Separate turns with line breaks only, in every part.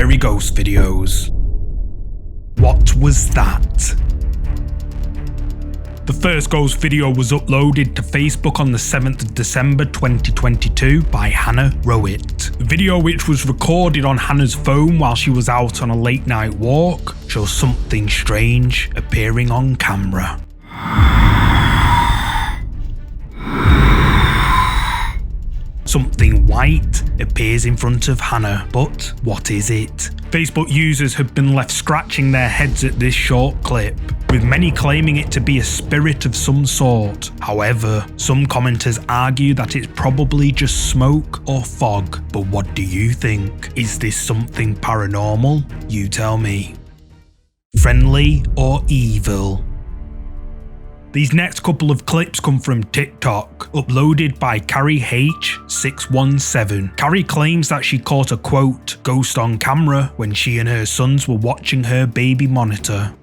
scary ghost videos. What was that? The first ghost video was uploaded to Facebook on the 7th of December 2022 by Hannah Rowett. The video, which was recorded on Hannah's phone while she was out on a late night walk, shows something strange appearing on camera. Something white appears in front of Hannah, but what is it? Facebook users have been left scratching their heads at this short clip, with many claiming it to be a spirit of some sort. However, some commenters argue that it's probably just smoke or fog. But what do you think? Is this something paranormal? You tell me. Friendly or evil? These next couple of clips come from TikTok, uploaded by Carrie H617. Carrie claims that she caught a quote, ghost on camera when she and her sons were watching her baby monitor.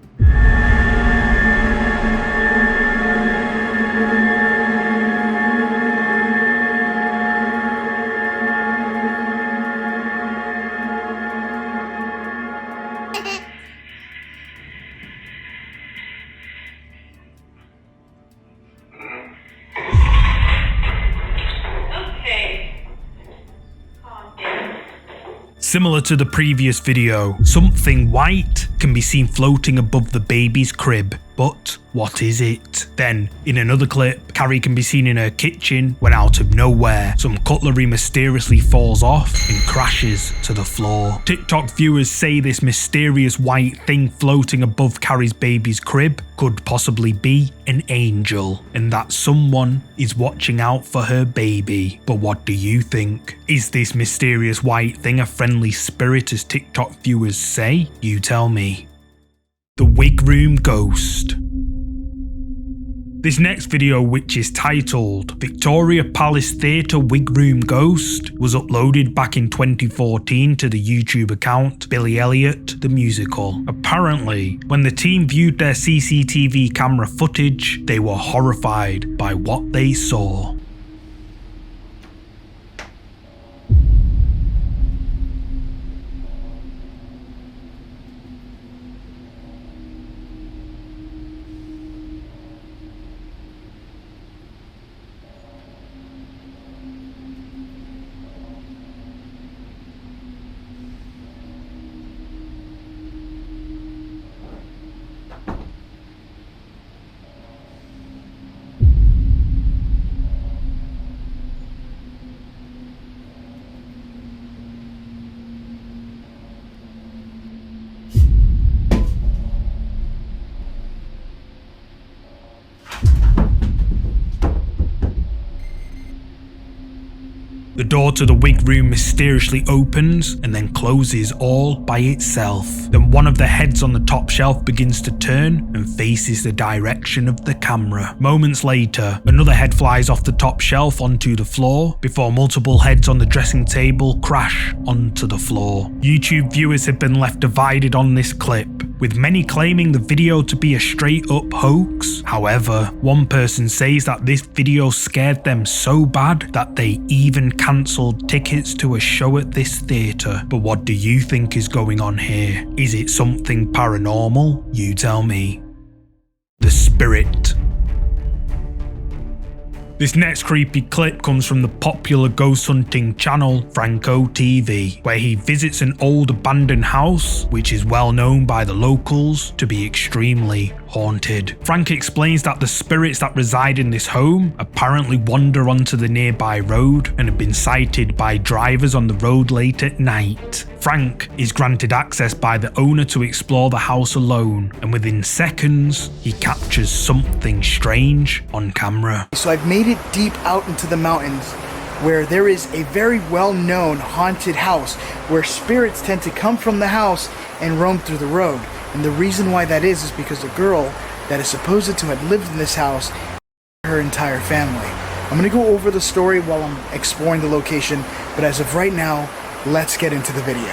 Similar to the previous video, something white can be seen floating above the baby's crib, but what is it? Then, in another clip, Carrie can be seen in her kitchen when out of nowhere, some cutlery mysteriously falls off and crashes to the floor. TikTok viewers say this mysterious white thing floating above Carrie's baby's crib could possibly be an angel, and that someone is watching out for her baby. But what do you think? Is this mysterious white thing a friendly spirit, as TikTok viewers say? You tell me. The Wig Room Ghost. This next video, which is titled Victoria Palace Theatre Wig Room Ghost, was uploaded back in 2014 to the YouTube account Billy Elliot the Musical. Apparently, when the team viewed their CCTV camera footage, they were horrified by what they saw. The door to the wig room mysteriously opens and then closes all by itself. Then one of the heads on the top shelf begins to turn and faces the direction of the camera. Moments later, another head flies off the top shelf onto the floor before multiple heads on the dressing table crash onto the floor. YouTube viewers have been left divided on this clip, with many claiming the video to be a straight up hoax. However, one person says that this video scared them so bad that they even cancelled tickets to a show at this theatre. But what do you think is going on here? Is it something paranormal? You tell me. The Spirit. This next creepy clip comes from the popular ghost hunting channel Franco TV, where he visits an old abandoned house which is well known by the locals to be extremely haunted. Frank explains that the spirits that reside in this home apparently wander onto the nearby road and have been sighted by drivers on the road late at night. Frank is granted access by the owner to explore the house alone, and within seconds, he captures something strange on camera.
So I've made it deep out into the mountains where there is a very well-known haunted house where spirits tend to come from the house and roam through the road. And the reason why that is because the girl that is supposed to have lived in this house, her entire family. I'm going to go over the story while I'm exploring the location, but as of right now, let's get into the video.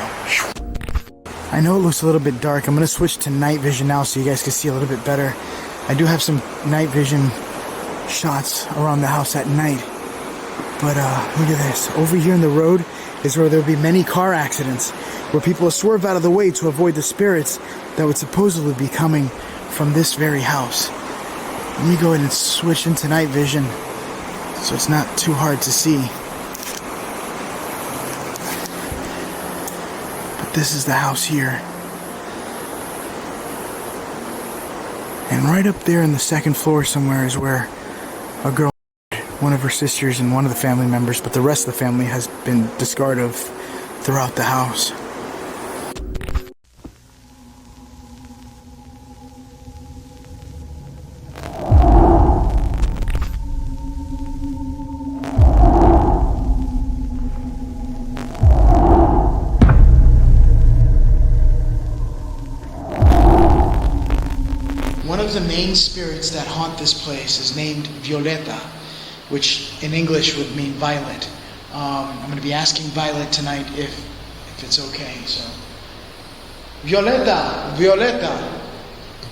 I know it looks a little bit dark. I'm going to switch to night vision now so you guys can see a little bit better. I do have some night vision shots around the house at night. But look at this. Over here in the road is where there'll be many car accidents, where people will swerve out of the way to avoid the spirits that would supposedly be coming from this very house. Let me go ahead and switch into night vision so it's not too hard to see. But this is the house here. And right up there in the second floor somewhere is where a girl, one of her sisters and one of the family members, but the rest of the family has been discarded of throughout the house. One of the main spirits that haunt this place is named Violetta, which in English would mean violet. I'm going to be asking Violet tonight if it's okay. So, Violetta,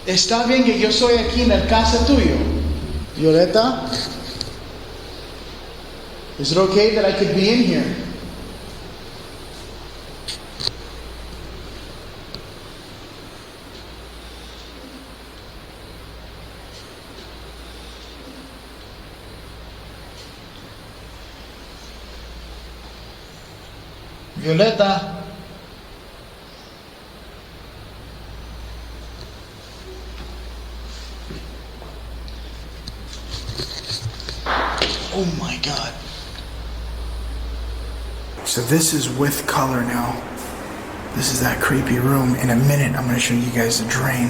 ¿está bien que yo soy aquí en el casa tuyo? Violetta, is it okay that I could be in here? Violetta. Oh my God. So this is with color now. This is that creepy room. In a minute, I'm going to show you guys the drain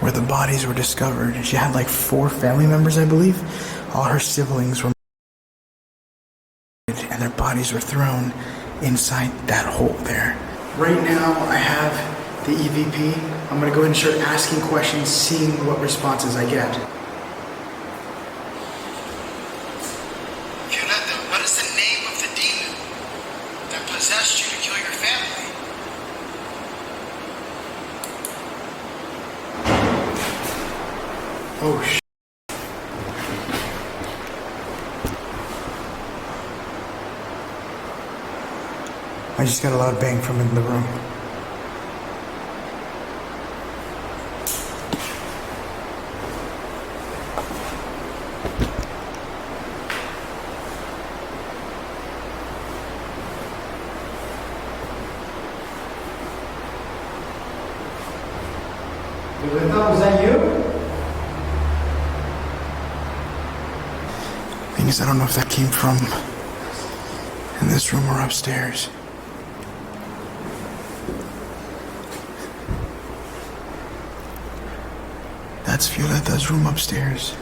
where the bodies were discovered. She had like 4 family members, I believe. All her siblings were and their bodies were thrown inside that hole there. Right now I have the EVP. I'm going to go ahead and start asking questions, seeing what responses I get. Violetta, what is the name of the demon that possessed you to kill your family? Oh shit. I just got a loud bang from in the room. Violetta, was that you? Thing is, I don't know if that came from in this room or upstairs. That's Violetta's room upstairs.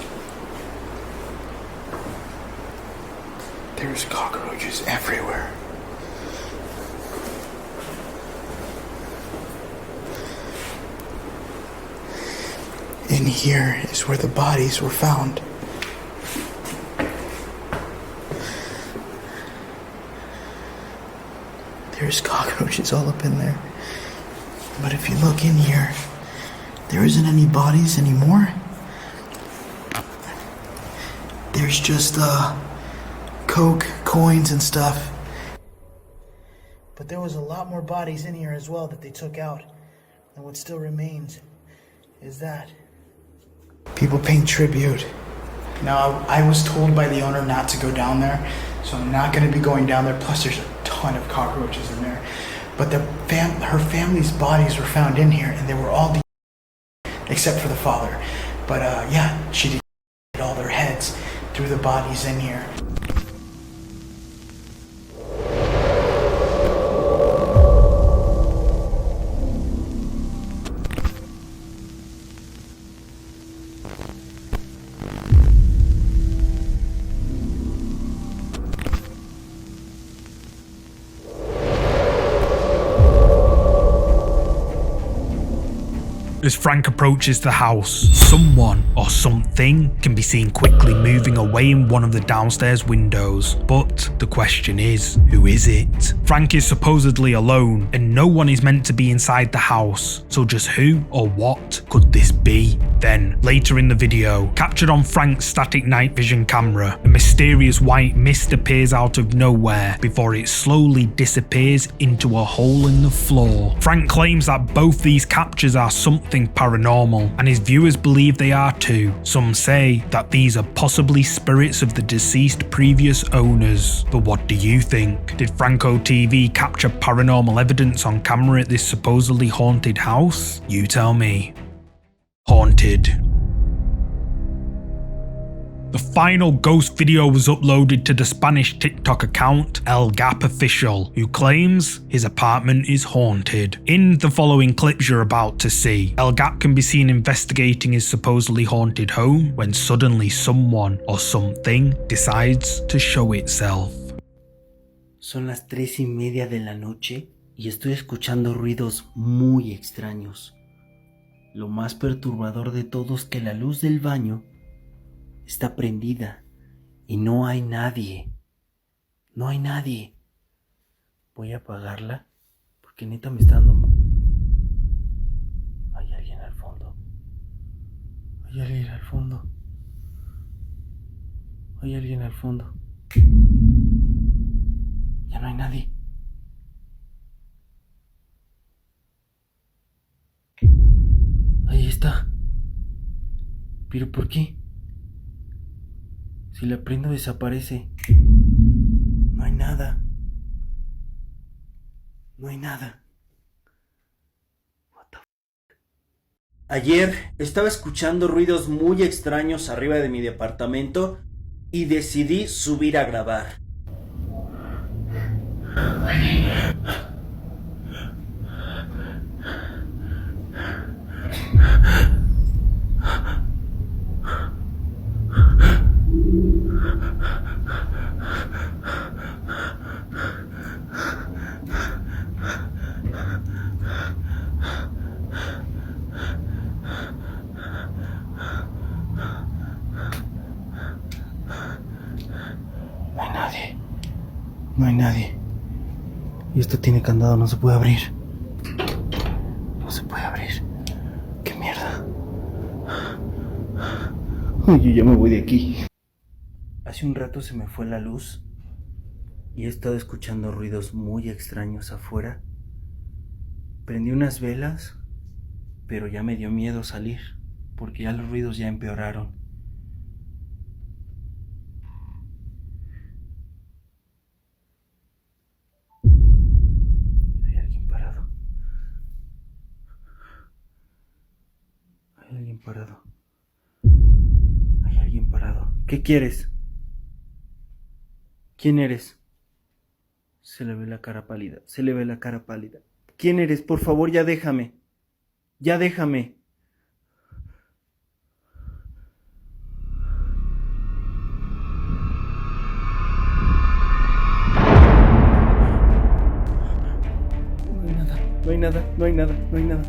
There's cockroaches everywhere. In here is where the bodies were found. There's cockroaches all up in there. But if you look in here, there isn't any bodies anymore. There's just Coke, coins and stuff. But there was a lot more bodies in here as well that they took out. And what still remains is that. People paying tribute. Now, I was told by the owner not to go down there, so I'm not going to be going down there. Plus, there's a ton of cockroaches in there. But her family's bodies were found in here, and they were all except for the father. But yeah, she did all their heads through the bodies in here.
As Frank approaches the house, someone or something can be seen quickly moving away in one of the downstairs windows. But the question is, who is it? Frank is supposedly alone, and no one is meant to be inside the house. So just who or what could this be? Then, later in the video, captured on Frank's static night vision camera, a mysterious white mist appears out of nowhere before it slowly disappears into a hole in the floor. Frank claims that both these captures are something paranormal, and his viewers believe they are too. Some say that these are possibly spirits of the deceased previous owners. But what do you think? Did Franco TV capture paranormal evidence on camera at this supposedly haunted house? You tell me. Haunted. The final ghost video was uploaded to the Spanish TikTok account El Gap Official, who claims his apartment is haunted. In the following clips you're about to see, El Gap can be seen investigating his supposedly haunted home when suddenly someone or something decides to show itself.
Son las 3:30 de la noche y estoy escuchando ruidos muy extraños. Lo más perturbador de todo es que la luz del baño está prendida y no hay nadie. No hay nadie. Voy a apagarla porque neta me está dando... Hay alguien al fondo. Hay alguien al fondo. Hay alguien al fondo. Ya no hay nadie. Ahí está. ¿Pero por qué? Si la prendo desaparece. No hay nada. No hay nada. What the fuck? Ayer estaba escuchando ruidos muy extraños arriba de mi departamento y decidí subir a grabar. No hay nadie. No hay nadie. Y esto tiene candado, no se puede abrir. No se puede abrir. ¡Qué mierda! Ay, yo ya me voy de aquí. Hace un rato se me fue la luz y he estado escuchando ruidos muy extraños afuera. Prendí unas velas, pero ya me dio miedo salir, porque ya los ruidos ya empeoraron. Hay alguien parado. Hay alguien parado. Hay alguien parado. ¿Qué quieres? ¿Quién eres? Se le ve la cara pálida. Se le ve la cara pálida. ¿Quién eres? Por favor, ya déjame. Ya déjame. No hay nada, no hay nada, no hay nada, no hay nada.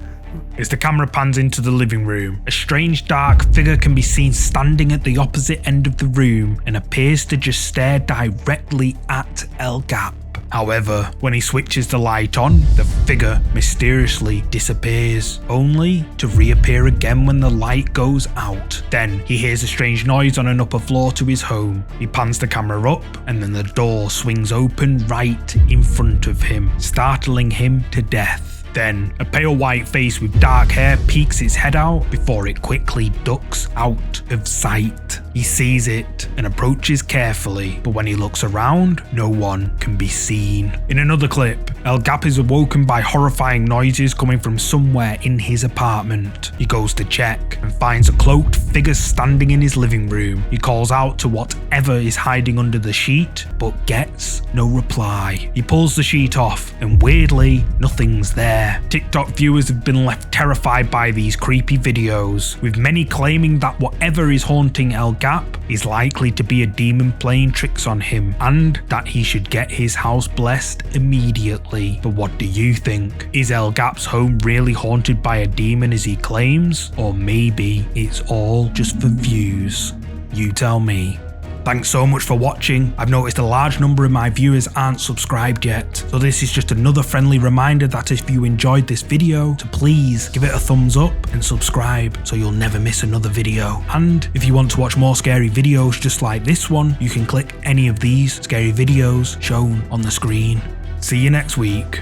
As the camera pans into the living room, a strange dark figure can be seen standing at the opposite end of the room and appears to just stare directly at El Gap. However, when he switches the light on, the figure mysteriously disappears, only to reappear again when the light goes out. Then he hears a strange noise on an upper floor to his home. He pans the camera up, and then the door swings open right in front of him, startling him to death. Then, a pale white face with dark hair peeks its head out before it quickly ducks out of sight. He sees it and approaches carefully, but when he looks around, no one can be seen. In another clip, El Gap is awoken by horrifying noises coming from somewhere in his apartment. He goes to check and finds a cloaked figure standing in his living room. He calls out to whatever is hiding under the sheet, but gets no reply. He pulls the sheet off, and weirdly, nothing's there. TikTok viewers have been left terrified by these creepy videos, with many claiming that whatever is haunting El Gap is likely to be a demon playing tricks on him, and that he should get his house blessed immediately. But what do you think? Is El Gap's home really haunted by a demon as he claims? Or maybe it's all just for views? You tell me. Thanks so much for watching. I've noticed a large number of my viewers aren't subscribed yet, so this is just another friendly reminder that if you enjoyed this video, to please give it a thumbs up and subscribe so you'll never miss another video. And if you want to watch more scary videos just like this one, you can click any of these scary videos shown on the screen. See you next week.